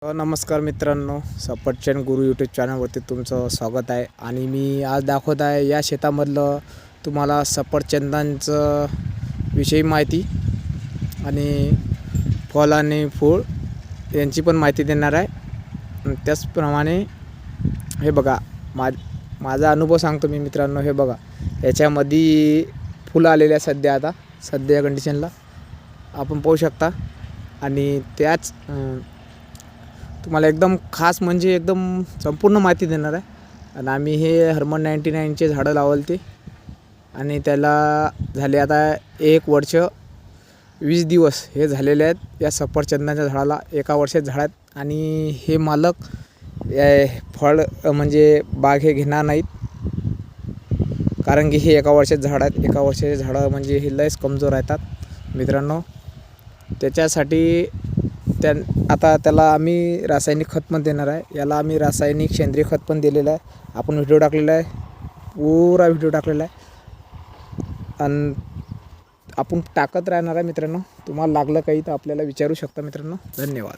नमस्कार मित्रांनो, सफरचंद गुरु यूट्यूब चॅनलवरती तुमचं स्वागत आहे. आणि मी आज दाखवत आहे या शेतामधलं तुम्हाला सफरचंदांचं विषयी माहिती आणि फळ आणि फूल यांची पण माहिती देणार आहे. त्याचप्रमाणे हे बघा, माझा अनुभव सांगतो मी मित्रांनो. हे बघा, याच्यामध्ये फुलं आलेले आहे सध्या कंडिशनला आपण पाहू शकता. आणि त्याच तुम्हाला एकदम खास म्हणजे एकदम संपूर्ण माहिती देणार आहे. आणि आम्ही हे हर्मन 99चे झाडं लावले ते, आणि त्याला झाले आता 1 वर्ष 20 दिवस हे झालेले आहेत या सफरचंदाच्या झाडाला. 1 वर्षात झाड आहेत. आणि हे मालक फळ म्हणजे बाग हे घेणार नाहीत, कारण की हे 1 वर्षात झाड आहेत. 1 वर्षाचे झाडं म्हणजे हे लयच कमजोर राहतात मित्रांनो. त्याच्यासाठी आता त्याला आम्ही रासायनिक खत पण देणार आहे. याला आम्ही रासायनिक सेंद्रिय खत पण दिलेलं आहे. आपण व्हिडिओ टाकलेला आहे, पुरा व्हिडिओ टाकलेला आहे. आणि आपण टाकत राहणार आहे मित्रांनो. तुम्हाला लागलं काही तर आपल्याला विचारू शकता मित्रांनो. धन्यवाद.